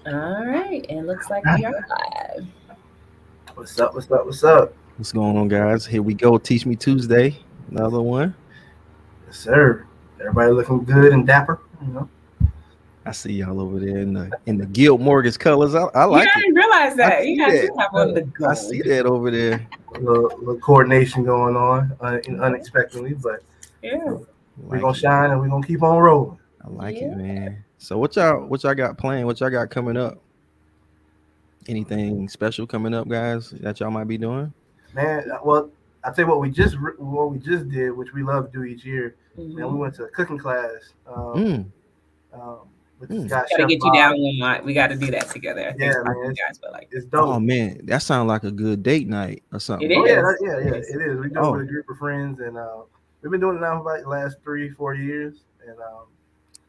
All right, and looks like we are live. What's up? What's up? What's up? What's going on, guys? Here we go. Teach Me Tuesday. Another one. Yes, sir. Everybody looking good and dapper. I see y'all over there in the Guild Mortgage colors. I Yeah, like I it. didn't realize I that. You see guys do that. have on the I gold. see that over there. little coordination going on Mhm. unexpectedly, but Yeah, I we're like gonna it. shine and we're gonna keep on rolling. I like it, yeah. man. So what y'all got playing? What y'all got coming up? Anything special coming up, guys, that y'all might be doing? Man, well, I tell you what we just did, which we love to do each year. Man, we Mm-hmm. went to a cooking class Mm, um, with this mm. guy Got to Chef get you down Bob. one night. We got to do that together. I think Yeah, both man, you guys feel like it's Oh dope. man, that sounds like a good date night or it something. Oh yeah, is. It yeah, is. it is. We do it with a Oh, group of friends, and we've been doing it now for like the last 3 4 years,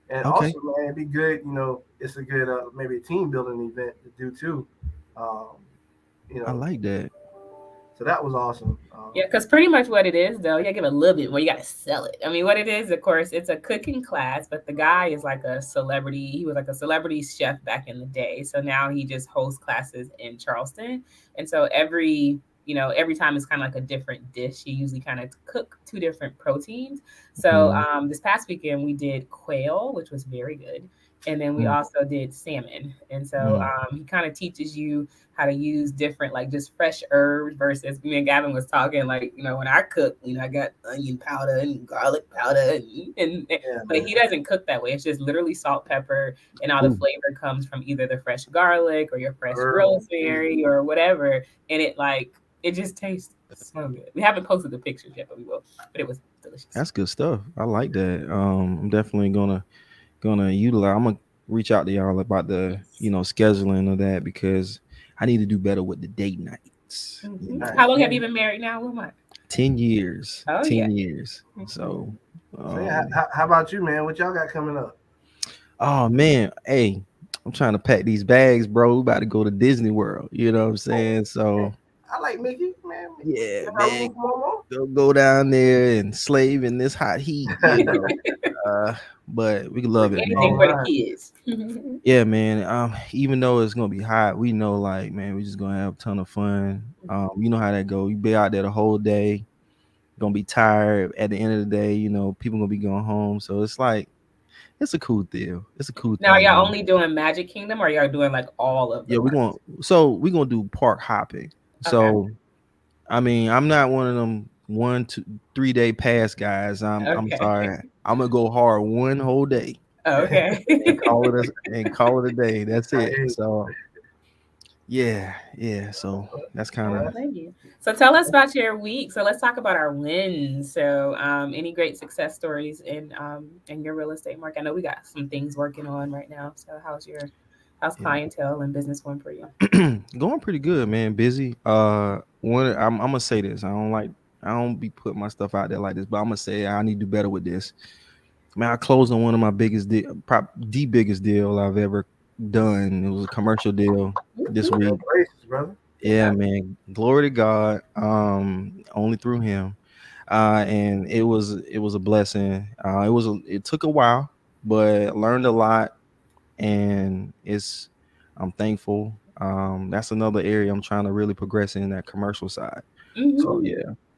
and okay. also, man, it'd be good. It's a good maybe a team building event to do too. Um, you I know, like that. so that was awesome. Yeah, because pretty much what it is, though, you gotta give it a little bit more. You gotta sell it. I mean, what it is, of course, it's a cooking class, but the guy is like a celebrity. He was like a celebrity chef back in the day. So now he just hosts classes in Charleston. And so every time it's kind of like a different dish. He usually kind of cook two different proteins. So Mm, this past weekend we did quail, which was very good. And then we mm, also did salmon. And so mm. he kind of teaches you how to use different like just fresh herbs versus me and Gavin was talking like when I cook I got onion powder and garlic powder Yeah, but he man. doesn't cook that way. It's just literally salt, pepper, and all the Ooh, flavor comes from either the fresh garlic or your fresh Herb. rosemary or whatever, and it just tastes so good. We haven't posted the pictures yet, but we will. But it was delicious. that's good stuff. I like that. I'm definitely gonna utilize. I'm gonna reach out to y'all about the Yes. scheduling of that because I need to do better with the date nights. Nice. How long have Yeah. you been married now? What month? 10 years, Oh yeah. 10 years. Mhm. So, So yeah, um, how about you, man? What y'all got coming up? oh man, hey, I'm trying to pack these bags, bro. We about to go to Disney World. You know what I'm Oh, saying? man, So, I like Mickey, man. yeah, Halloween man, Momo. go down there and slave in this hot heat. But we Look, love it, All anything man. for the right. kids. Yeah, man. Even though it's gonna be hot, we know like man, we just gonna have a ton of fun. You know how that go. You be out there the whole day, gonna be tired at the end of the day, people gonna be going home. So it's like it's a cool deal. It's a cool Now, are thing, y'all man. only doing Magic Kingdom, or y'all doing like all of the Yeah, parks? we're gonna do park hopping. Okay. So I mean, I'm not one of them 1 2 3 day pass guys. I'm Okay. sorry. I'm gonna go hard one whole day Okay. and call it a day. That's I it. hear you. So yeah, yeah. So that's kind I of don't blame you. So tell us about your week. So let's talk about our wins. So any great success stories in your real estate market? I know we got some things working on right now. So how's yeah. clientele and business going for you? Going pretty good, man. Busy. I'm gonna say this. I don't be putting my stuff out there like this, but I'm gonna say I need to do better with this. Man, I closed on one of my the biggest deal I've ever done. It was a commercial deal this week. Congratulations, brother. Yeah, man. Glory to God. Only through Him. And it was a blessing. It took a while, but learned a lot, and I'm thankful. That's another area I'm trying to really progress in that commercial side. So Hmm. yeah.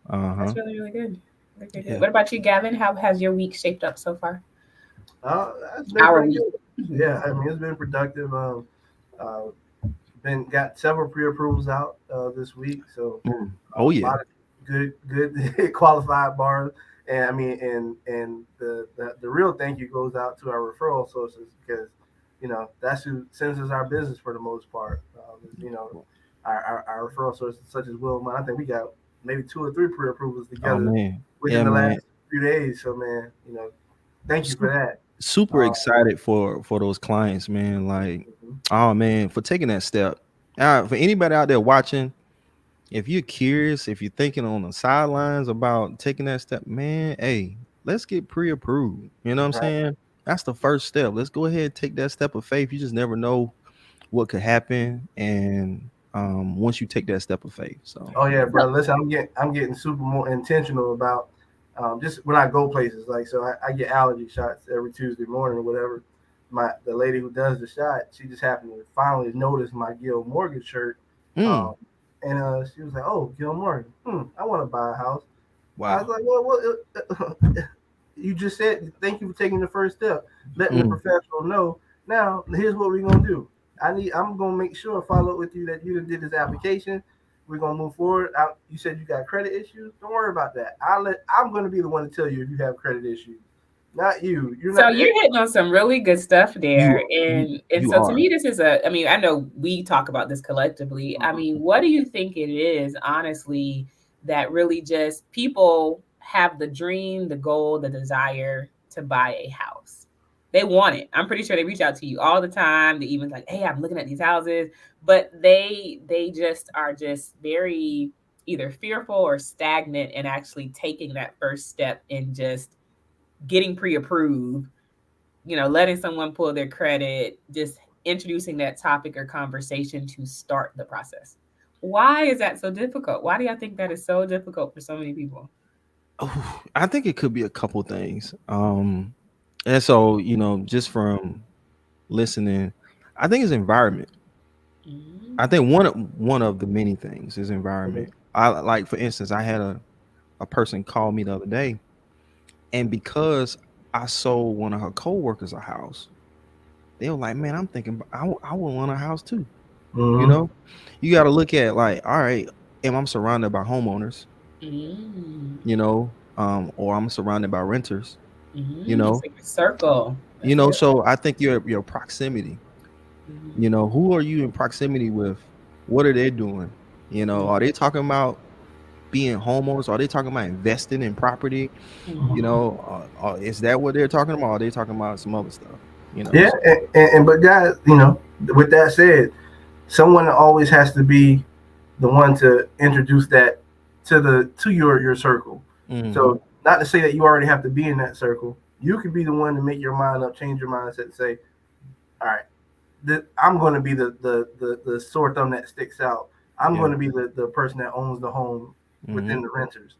Uh huh. That's really, really good. Okay, good. Yeah. What about you, Gavin? How has your week shaped up so far? That's been Our pretty week. good. Yeah, I mean it's been productive. Uh, been got several pre-approvals out this week, so Mm. Oh a yeah. lot of good qualified bars. And I mean, and the real thank you goes out to our referral sources because that's who sends us our business for the most part. Our referral sources such as Wilma. I think we got maybe 2 or 3 pre-approvals Oh together man. within Yeah, the man. last few days. So man, thank you for Super, that. super Um, excited for those clients, man. Like, mhm. oh man, for taking that step. For anybody out there watching, if you're curious, if you're thinking on the sidelines about taking that step, man, hey, let's get pre-approved. You know what I'm Right. saying? That's the first step. Let's go ahead and take that step of faith. You just never know what could happen, and once you take that step of faith. So Oh yeah, yeah. brother. Listen, I'm getting super more intentional about just when I go places. Like so, I get allergy shots every Tuesday morning or whatever. the lady who does the shot, she just happened to finally notice my Gil Morgan shirt, Mm. um, and she was like, "Oh, Gil Morgan, I want to buy a house." I was Wow. like, "Well, you just said thank you for taking the first step, letting the Mm. professional know. Now, here's what we're gonna do. I'm gonna make sure follow up with you that you did this application. We're gonna move forward. You said you got credit issues. Don't worry about that. I'm gonna be the one to tell you if you have credit issues, not you. You're So not the you're expert. hitting on some really good stuff there. And You so to are. me, this is I mean, I know we talk about this collectively. I mean, what do you think it is, honestly, that really just people have the dream, the goal, the desire to buy a house? They want it. I'm pretty sure they reach out to you all the time. They even like, hey, I'm looking at these houses, but they just are just very either fearful or stagnant in actually taking that first step and just getting pre-approved, letting someone pull their credit, just introducing that topic or conversation to start the process. Why is that so difficult? Why do y'all think that is so difficult for so many people? Oh, I think it could be a couple things. And so, just from listening, I think it's environment. Mm, I think one of the many things is environment. I like, for instance, I had a person call me the other day, and because I sold one of her coworkers a house, they were like, "Man, I'm thinking I would want a house too." You Mm-hmm. know, you got to look at, like, all right, am I surrounded by homeowners? mm, Or I'm surrounded by renters. You know, It's like a circle. That's a good so I think your proximity. one. Who are you in proximity with? What are they doing? Mhm, Are they talking about being homeowners? Are they talking about investing in property? mhm, Is that what they're talking about? Or are they talking about some other stuff? Yeah, So but guys, with that said, someone always has to be the one to introduce that to your circle. hmm So not to say that you already have to be in that circle. You can be the one to make your mind up, change your mindset, and say, all right, I'm going to be the sore thumb that sticks out. I'm yeah, going to be the person that owns the home hmm within the renters,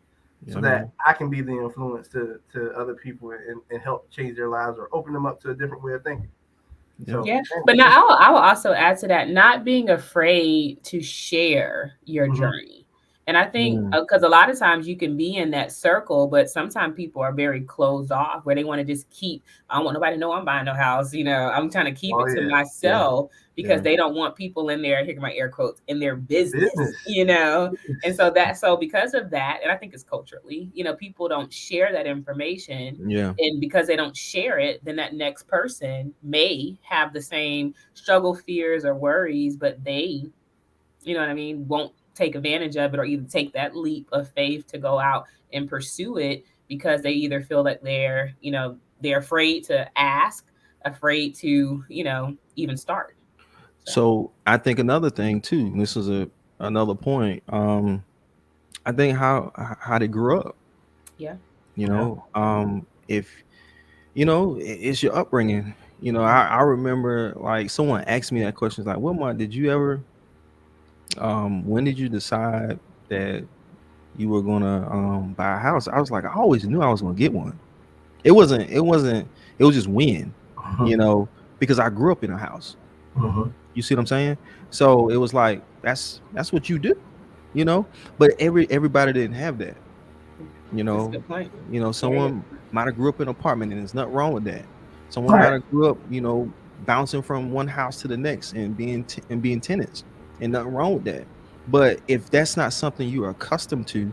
so yeah, that man, I can be the influence to other people and help change their lives or open them up to a different way of thinking. yeah, So Yeah, man, but now just I will also add to that, not being afraid to share your mhm. journey. And I think mm, because a lot of times you can be in that circle, but sometimes people are very closed off where they want to just keep, I don't want nobody to know I'm buying no house. I'm trying to keep Oh it to yeah, yeah, myself because yeah, they don't want people in there, here are my air quotes, in their business, business. And so because of that, and I think it's culturally, people don't share that information, yeah. and because they don't share it, then that next person may have the same struggle, fears, or worries, but they, what I mean, won't take advantage of it or even take that leap of faith to go out and pursue it because they either feel that they're afraid to ask, afraid to, even start. So So I think another thing too. This is another point. I think how they grew up. yeah. Yeah. If it's your upbringing. I remember, like, someone asked me that question. It's like, Wilmot, did you ever? When did you decide that you were gonna buy a house? I was like, I always knew I was gonna get one. It wasn't. It wasn't. It was just when, Mhm. you know, because I grew up in a house. Mhm. You see what I'm saying? So it was like that's what you do, you know. But everybody didn't have that. You That's a know, good point. Very good. someone might have grew up in an apartment, and there's nothing wrong with that. Someone might Right. have grew up, bouncing from one house to the next and being tenants, and nothing wrong with that. But if that's not something you are accustomed to,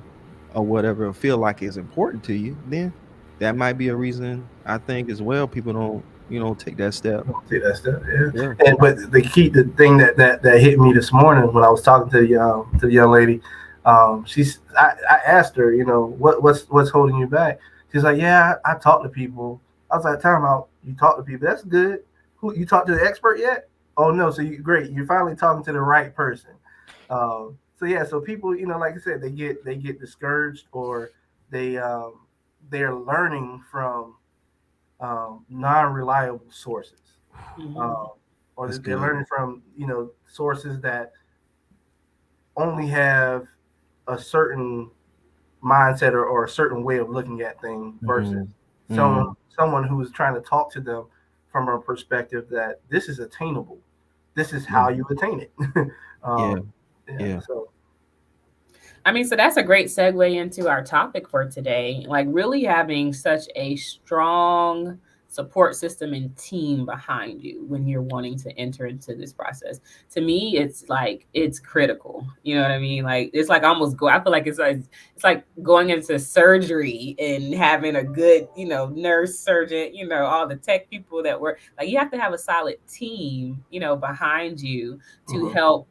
or whatever, or feel like is important to you, then that might be a reason, I think, as well. People don't, take that step. See that stuff. Yeah. Yeah. And but the thing that hit me this morning when I was talking to the young lady, I asked her, what's holding you back? She's like, yeah, I talk to people. I was like, time out. You talk to people. That's good. Who you talk to the expert yet? Oh no. So you great. You're finally talking to the right person. So yeah. So people, like I said, they get discouraged or they they're learning from non-reliable sources, Mhm. um, or That's they're good. learning from sources that only have a certain mindset or a certain way of looking at things versus hmm someone hmm someone who's trying to talk to them from a perspective that this is attainable. This is how you attain it. Yeah. um, Yeah. So I mean, so that's a great segue into our topic for today. Like, really having such a strong support system and team behind you when you're wanting to enter into this process. To me, it's like it's critical. You know what I mean? Like, it's like almost go. I feel like it's like going into surgery and having a good, nurse, surgeon, all the tech people that work. Like, you have to have a solid team, behind you to help,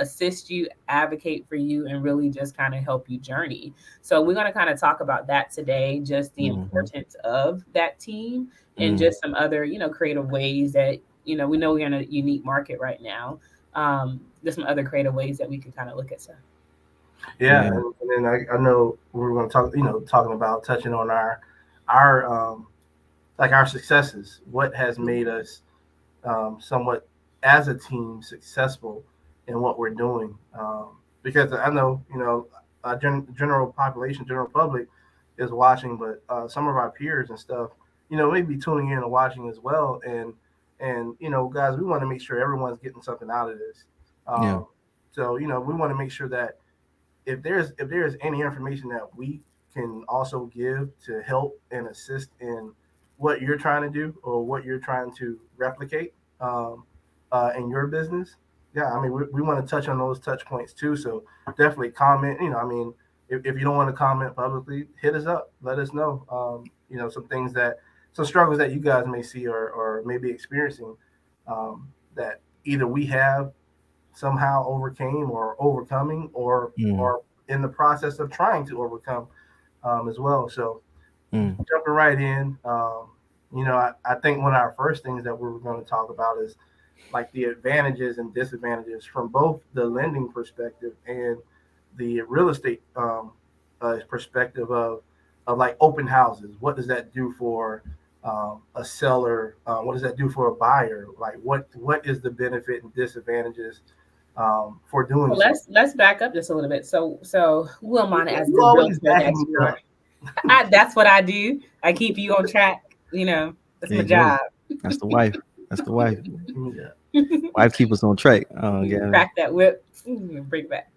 assist you, advocate for you, and really just kind of help you journey. So we're going to kind of talk about that today, just the importance of that team and just some other, creative ways that, we know we're in a unique market right now. There's some other creative ways that we can kind of look at stuff. yeah, and then I know we're going to talk, talking about touching on our like our successes. What has made us somewhat as a team successful in what we're doing? Because I know, general population, general public is watching, but some of our peers and stuff, may be tuning in and watching as well. And guys, we want to make sure everyone's getting something out of this. Yeah. So we want to make sure that if there's any information that we can also give to help and assist in what you're trying to do or what you're trying to replicate in your business, yeah, I mean, we want to touch on those touch points too. So definitely comment. I mean, if you don't want to comment publicly, hit us up. Let us know. Some struggles that you guys may see or may be experiencing that either we have somehow overcame or overcoming or in the process of trying to overcome as well. So jumping right in, I think one of our first things that we're going to talk about is like the advantages and disadvantages from both the lending perspective and the real estate perspective of like open houses. What does that do for a seller? What does that do for a buyer? Like what is the benefit and disadvantages for doing So so? let's back up just a little bit. So Wilmana, as You the always realtor that backing me you up. are, that's what I do. I keep you on track. That's my job. That's the wife. That's the wife. Yeah. Wife keep us on track. Yeah. Crack that whip. Bring it back.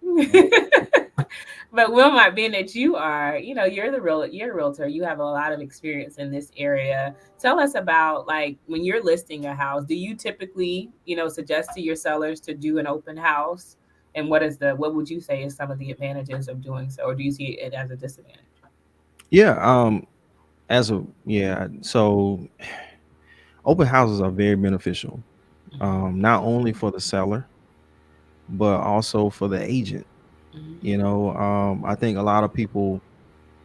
But Wilmot, being that you're a realtor, you have a lot of experience in this area. Tell us about, like, when you're listing a house, do you typically, suggest to your sellers to do an open house? And what would you say is some of the advantages of doing so, or do you see it as a disadvantage? Yeah. So open houses are very beneficial, not only for the seller, but also for the agent. I think a lot of people,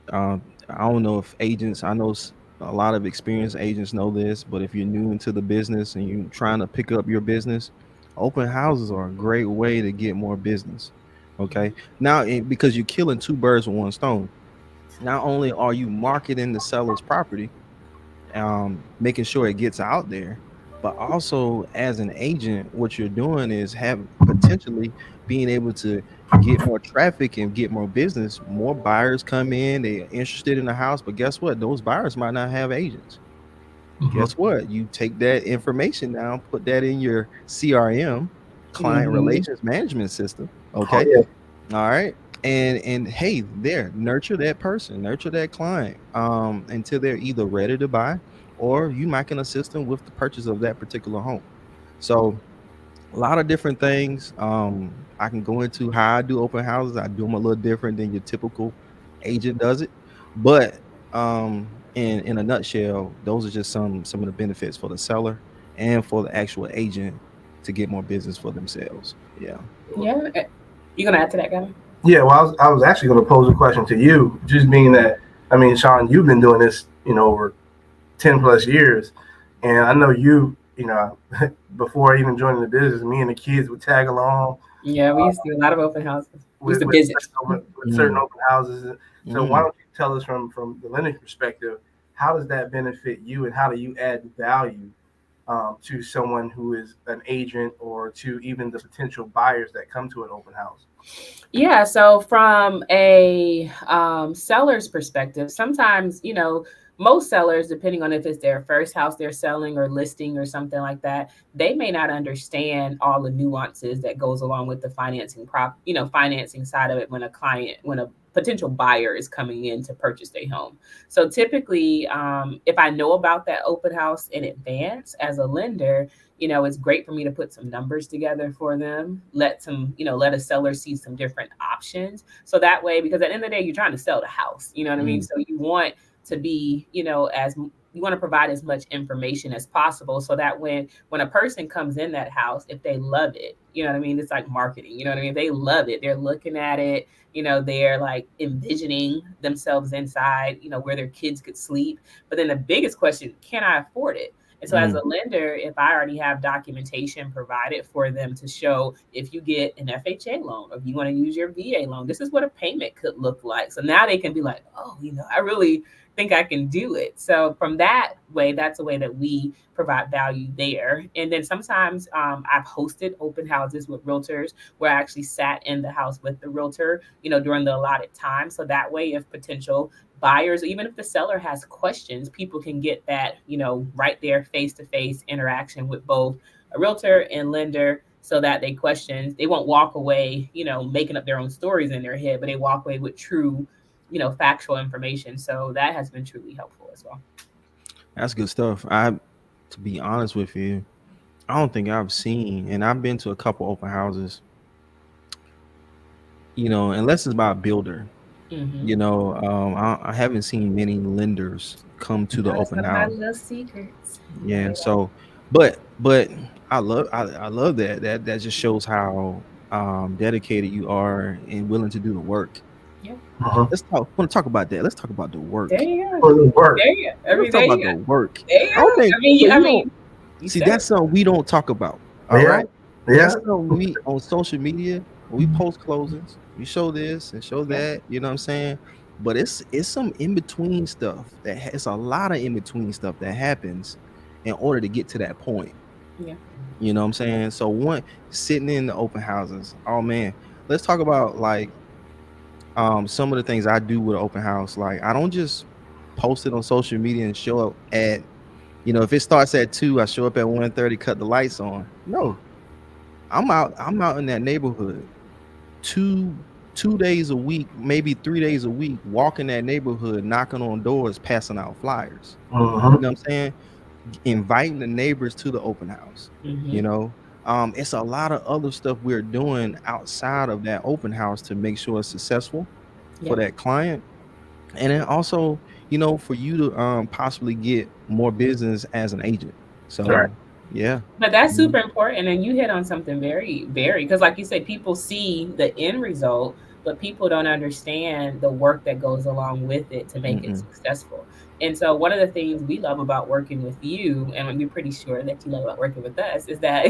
I don't know if agents, I know a lot of experienced agents know this, but if you're new into the business and you're trying to pick up your business, open houses are a great way to get more business. Okay. Now, because you're killing two birds with one stone, not only are you marketing the seller's property, making sure it gets out there, but also as an agent, what you're doing is have potentially being able to get more traffic and get more business. More buyers come in, they're interested in the house, but guess what? Those buyers might not have agents. Guess what? You take that information down, put that in your CRM, client relations management system. Okay. Oh, yeah. All right. And hey, there, nurture that person, nurture that client until they're either ready to buy or you might can assist them with the purchase of that particular home. So a lot of different things. I can go into how I do open houses. I do them a little different than your typical agent does it. But in a nutshell, those are just some of the benefits for the seller and for the actual agent to get more business for themselves. Yeah. Yeah. You gonna add to that, Gavin? Yeah, well, I was actually going to pose a question to you, just being that, I mean, Sean, you've been doing this, over 10 plus years. And I know before even joining the business, me and the kids would tag along. Yeah, we used to do a lot of open houses. We used to visit. With certain open houses. So why don't you tell us from the lending perspective, how does that benefit you and how do you add value to someone who is an agent or to even the potential buyers that come to an open house? Yeah, so from a seller's perspective, sometimes, most sellers, depending on if it's their first house they're selling or listing or something like that, they may not understand all the nuances that goes along with the financing side of it when a potential buyer is coming in to purchase their home. So typically, if I know about that open house in advance as a lender, it's great for me to put some numbers together for them, let a seller see some different options. So that way, because at the end of the day, you're trying to sell the house, you know what I mean? So you want to be, as you want to provide as much information as possible so that when a person comes in that house, if they love it, you know what I mean? It's like marketing, you know what I mean? If they love it, they're looking at it, they're like envisioning themselves inside, where their kids could sleep. But then the biggest question, can I afford it? And so as a lender, if I already have documentation provided for them to show if you get an FHA loan or if you want to use your VA loan, this is what a payment could look like. So now they can be like, oh, I really think I can do it. So from that way, that's a way that we provide value there. And then sometimes I've hosted open houses with realtors where I actually sat in the house with the realtor, during the allotted time. So that way, if potential buyers, even if the seller has questions, people can get that, right there face-to-face interaction with both a realtor and lender so that they won't walk away, making up their own stories in their head, but they walk away with true, factual information. So that has been truly helpful as well. That's good stuff. To be honest with you, I don't think I've seen, and I've been to a couple open houses, unless it's by a builder. I haven't seen many lenders come to the open house. Little secrets. Yeah. So, but I love that. That just shows how dedicated you are and willing to do the work. Yeah. Want to talk about that. Let's talk about the work. There you For go. the work. There you go. Let's talk about the work. There you I don't go. think so. You see, that's something we don't talk about. All Yeah. right. Yeah. That's something we on social media. We post closings. We show this and show that. You know what I'm saying? But it's some in between stuff it's a lot of in between stuff that happens in order to get to that point. Yeah. You know what I'm saying? So one sitting in the open houses. Oh man, let's talk about like some of the things I do with an open house. Like I don't just post it on social media and show up at, if it starts at 2, I show up at 1:30, cut the lights on. No, I'm out in that neighborhood two days a week, maybe 3 days a week, walking that neighborhood, knocking on doors, passing out flyers. You know what I'm saying? Inviting the neighbors to the open house. It's a lot of other stuff we're doing outside of that open house to make sure it's successful for that client. And then also, for you to possibly get more business as an agent. So Right. yeah. But that's super important. And you hit on something very, very, because like you said, people see the end result, but people don't understand the work that goes along with it to make it successful. And so one of the things we love about working with you, and we're pretty sure that you love about working with us, is that,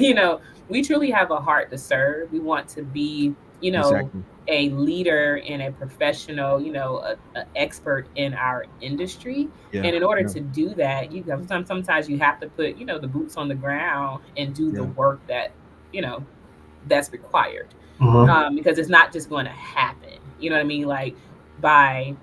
we truly have a heart to serve. We want to be, Exactly. a leader and a professional, an expert in our industry. Yeah. And in order to do that, sometimes you have to put, the boots on the ground and do the work that, that's required. Because it's not just going to happen. You know what I mean? Like by,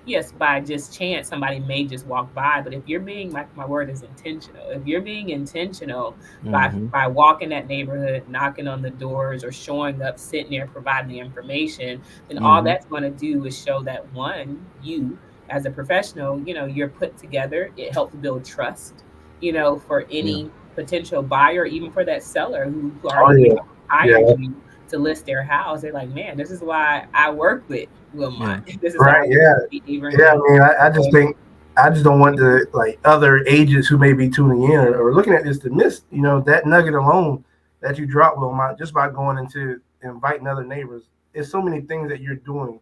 yes, by just chance, somebody may just walk by. But if you're being, like my word is intentional, if you're being intentional by walking that neighborhood, knocking on the doors or showing up, sitting there, providing the information, then all that's going to do is show that one, you as a professional, you're put together. It helps build trust, for any potential buyer, even for that seller who already hired you to list their house. They're like, man, this is why I work with Wilmot. This is Right. Yeah. I mean, I just think I just don't want the like other agents who may be tuning in or looking at this to miss, that nugget alone that you dropped, Wilmot, just by going into inviting other neighbors. There's so many things that you're doing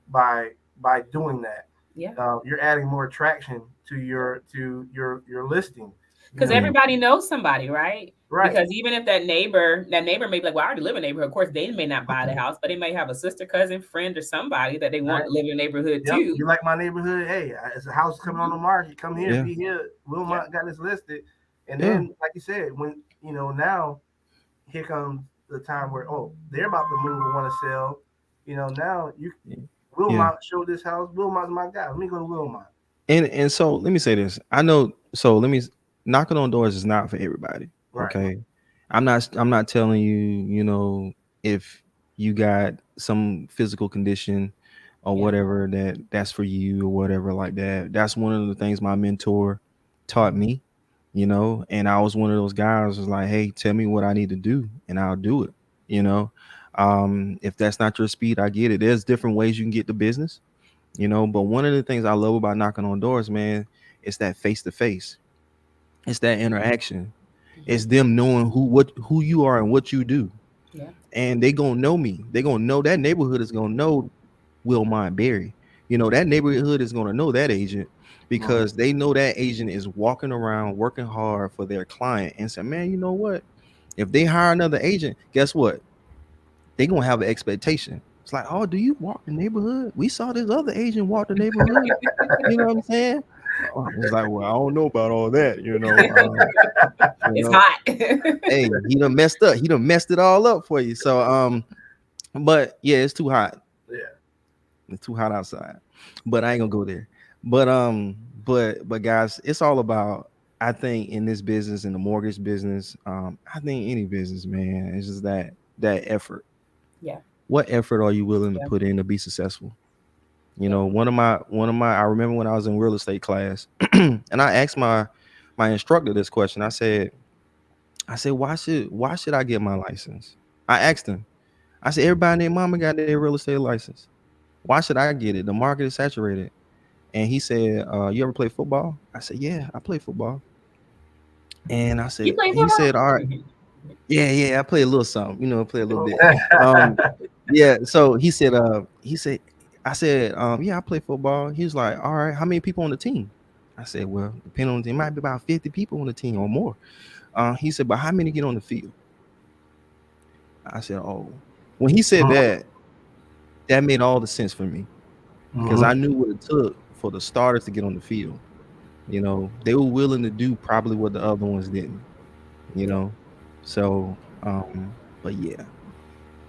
by doing that. Yeah. You're adding more traction to your listing. Because everybody knows somebody, right? Right. Because even if that neighbor may be like, well, I already live in a neighborhood. Of course, they may not buy the house, but they may have a sister, cousin, friend, or somebody that they want to live in the neighborhood too. You like my neighborhood? Hey, it's a house coming on the market. Come here, be here. Wilmot got this listed. And then, like you said, when, now here comes the time where, they're about to move and want to sell. Now Wilmot showed this house. Wilmot's my guy. Let me go to Wilmot. And so let me say this. I know. So let me knocking on doors is not for everybody. Right. Okay. I'm not telling you, if you got some physical condition or Yeah. whatever that's for you or whatever like that. That's one of the things my mentor taught me, and I was one of those guys who's like, hey, tell me what I need to do and I'll do it. You know, if that's not your speed, I get it. There's different ways you can get the business, but one of the things I love about knocking on doors, man, is that face to face. It's that interaction. It's Mhm. them knowing who you are and what you do. Yeah. And they gonna know me. They gonna know that neighborhood is gonna know Wilmont Berry. That neighborhood is gonna know that agent Mhm. because they know that agent is walking around working hard for their client and say, man, you know what? If they hire another agent, guess what? They gonna have an expectation. It's like, oh, do you walk the neighborhood? We saw this other agent walk the neighborhood. You know what I'm saying? It's like, well, I don't know about all that. You It's know, hot. hey, he done messed up. He done messed it all up for you. So, but yeah, it's too hot. Yeah. It's too hot outside. But I ain't gonna go there. But guys, it's all about. I think in this business, in the mortgage business, I think any business, man, it's just that effort. Yeah. What effort are you willing to Yeah. put in to be successful? Yeah. One of my I remember when I was in real estate class and I asked my instructor this question. I said, why should I get my license? I asked him. I said, everybody and their mama got their real estate license. Why should I get it? The market is saturated. And he said, you ever play football? I said, yeah, I play football. And You play he football? said, all right, yeah, I play a little something, play a little bit. Um, yeah. So I said, yeah, I play football. He was like, all right, how many people on the team? I said, well, depending on the team, it might be about 50 people on the team or more. He said, but how many get on the field? I said, oh, when he said Mhm. that made all the sense for me because I Mhm. knew what it took for the starters to get on the field. They were willing to do probably what the other ones didn't, you Yeah. know. So, but yeah.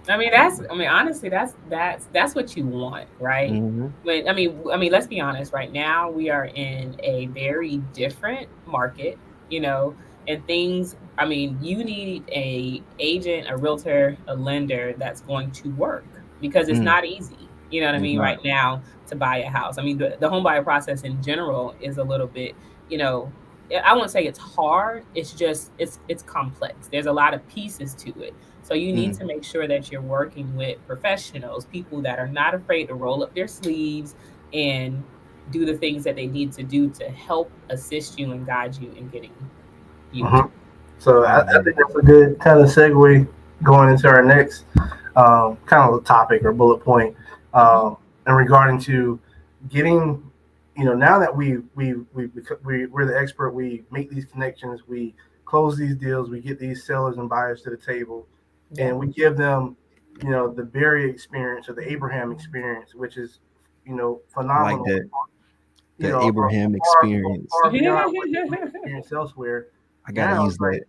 Honestly, that's what you want, right? Hmm. Let's be honest. Right now, we are in a very different market, you know, and things. You need a agent, a realtor, a lender that's going to work because it's Mm, not easy. You know what I it's mean? not. Right now, to buy a house. The home buyer process in general is a little bit, you know. I won't say it's hard. It's just it's complex. There's a lot of pieces to it, so you need Mm, to make sure that you're working with professionals, people that are not afraid to roll up their sleeves and do the things that they need to do to help assist you and guide you in getting you to. Mhm. So I mhm, think that's a good kind of segue going into our next kind of topic or bullet point Mhm. and regarding to getting, now that we're the expert, we make these connections, we close these deals, we get these sellers and buyers to the table, Yeah. and we give them, the Barry experience or the Abraham experience, which is, I like phenomenal, that. The Abraham experience. far beyond what we experience elsewhere. I gotta Now use it's like that.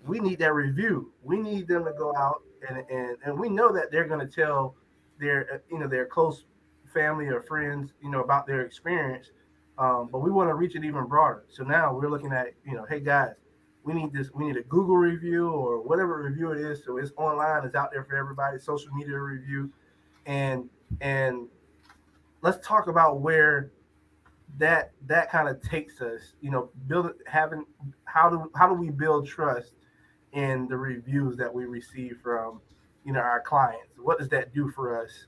we need that review. We need them to go out and we know that they're going to tell their close family or friends about their experience, but we want to reach it even broader. So now we're looking at hey guys, we need this. We need a Google review or whatever review it is. So it's online. It's out there for everybody. Social media review, and and let's talk about where that kind of takes us. Build having how do we build trust in the reviews that we receive from our clients? What does that do for us,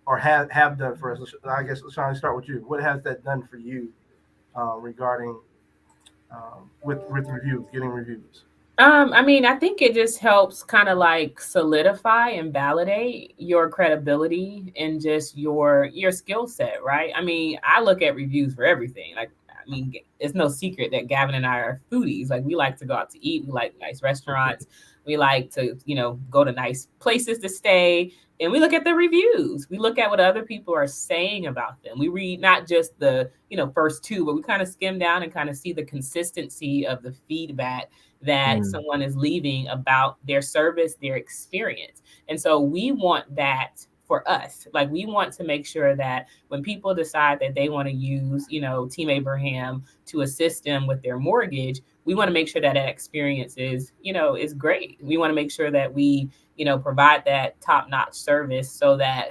or have done for us? I guess trying to start with you. What has that done for you regarding with reviews, getting reviews? I think it just helps kind of like solidify and validate your credibility and just your skill set, right? I look at reviews for everything. It's no secret that Gavin and I are foodies. Like, we like to go out to eat, we like nice restaurants, we like to, go to nice places to stay, and we look at the reviews. We look at what other people are saying about them. We read not just the, first two, but we kind of skim down and kind of see the consistency of the feedback that Mm, someone is leaving about their service, their experience. And so we want that for us. Like we want to make sure that when people decide that they want to use, Team Abraham to assist them with their mortgage, we want to make sure that that experience is great. We want to make sure that we, provide that top-notch service so that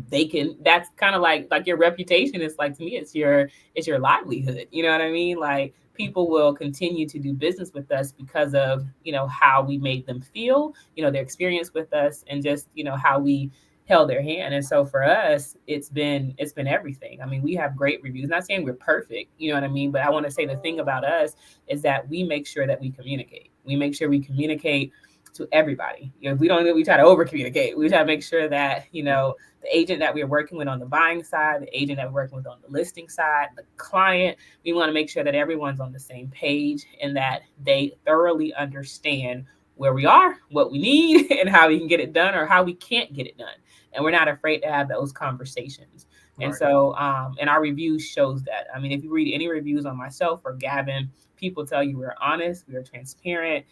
they can, that's kind of like your reputation is like, to me, it's your livelihood. You know what I mean? Like people will continue to do business with us because of how we made them feel, their experience with us, and just how we held their hand. And so for us, it's been everything. I mean, we have great reviews. Not saying we're perfect, you know what I mean, but I want to say the thing about us is that we make sure that we communicate. We make sure we communicate to everybody. If we don't, we try to over communicate. We try to make sure that the agent that we're working with on the buying side, the agent that we're working with on the listing side, the client, we want to make sure that everyone's on the same page and that they thoroughly understand where we are, what we need, and how we can get it done or how we can't get it done. And we're not afraid to have those conversations. And so, and our reviews shows that. I mean, if you read any reviews on myself or Gavin, people tell you we're honest, we're transparent,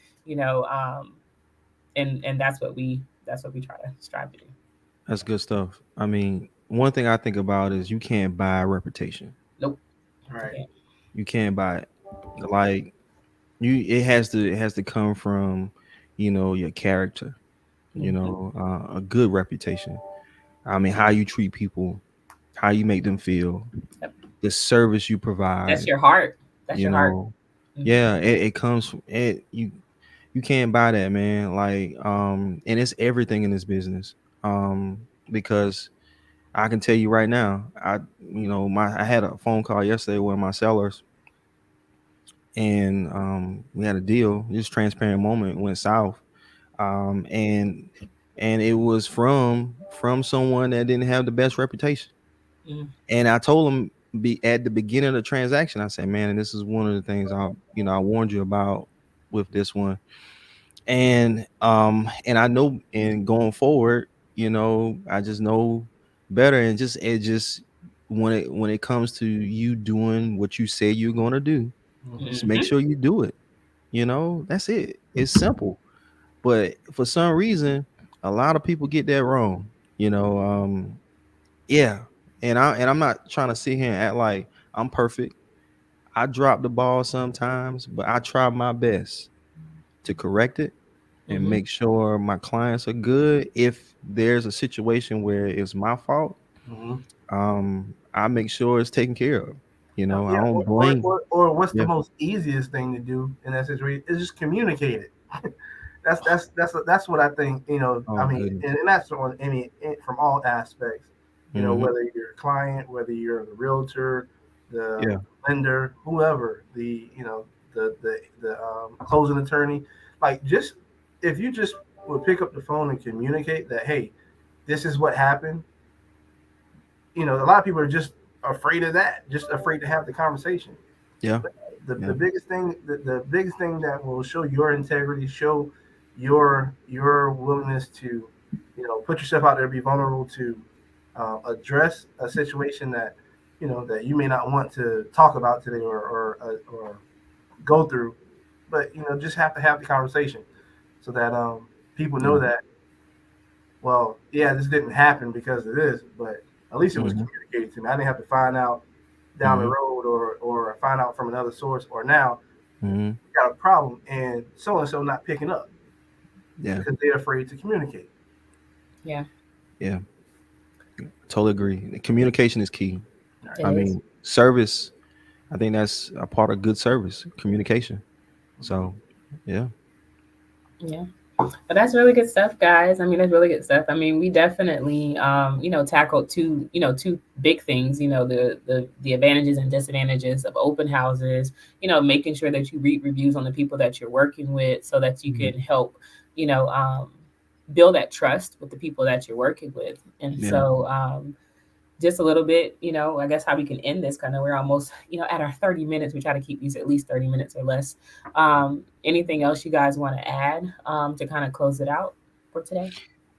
and that's what we try to strive to do. That's good stuff. I mean, one thing I think about is you can't buy a reputation. Nope. Right. You can't buy it. Like it has to come from, your character, a good reputation. I mean, how you treat people, how you make them feel, Yep. the service you provide. That's your heart. That's your heart. Yeah, it comes from it. You can't buy that, man. Like, and it's everything in this business. Because I can tell you right now, I had a phone call yesterday with my sellers, and we had a deal. This transparent moment went south, and it was from someone that didn't have the best reputation. And I told them at the beginning of the transaction, I said, man, and this is one of the things I warned you about with this one. And I know, and going forward, I just know better. And it just when it comes to you doing what you say you're gonna do, just make sure you do it. That's it. It's simple. But for some reason, a lot of people get that wrong. Yeah. And I'm not trying to sit here and act like I'm perfect. I drop the ball sometimes, but I try my best to correct it and make sure my clients are good. If there's a situation where it's my fault, I make sure it's taken care of. I don't blame. Or what's the most easiest thing to do in that situation is just communicate it. that's what I think. I mean, and that's on from all aspects. Whether you're a client, whether you're the realtor, the lender, whoever, the closing attorney, like just if you just would pick up the phone and communicate that, hey, this is what happened. A lot of people are just afraid of that, just afraid to have the conversation. Yeah. But the biggest thing, the biggest thing that will show your integrity, show your willingness to, put yourself out there, be vulnerable to address a situation that, that you may not want to talk about today or go through, but just have to have the conversation so that people know that, well, yeah, this didn't happen because of this, but at least it was communicated to me. I didn't have to find out down the road or find out from another source, or now got a problem and so not picking up. Yeah. Because they're afraid to communicate. Yeah. Yeah. Totally agree. Communication is key. I mean, service, I think that's a part of good service, communication. So, yeah. Yeah. But that's really good stuff, guys. I mean, that's really good stuff. I mean, we definitely, tackled two big things, the advantages and disadvantages of open houses, making sure that you read reviews on the people that you're working with so that you can help, build that trust with the people that you're working with. And so, just a little bit, I guess how we can end this, kind of, we're almost, at our 30 minutes. We try to keep these at least 30 minutes or less. Anything else you guys want to add to kind of close it out for today?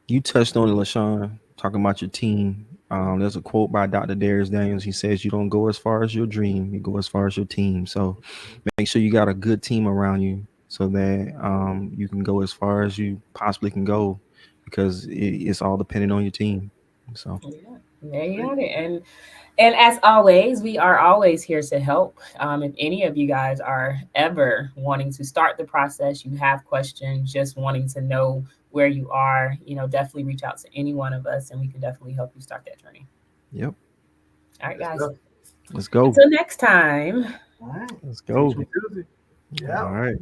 You touched on it, LaShawn, talking about your team. There's a quote by Dr. Darius Daniels. He says, you don't go as far as your dream, you go as far as your team. So make sure you got a good team around you so that you can go as far as you possibly can go. because it's all depending on your team. So Yeah, there you have it. And as always, we are always here to help. If any of you guys are ever wanting to start the process, you have questions, just wanting to know where you are, definitely reach out to any one of us and we can definitely help you start that journey. yep, All right, guys. let's go. Until next time. All right. Let's go. Teach me Tuesday. Yeah. All right.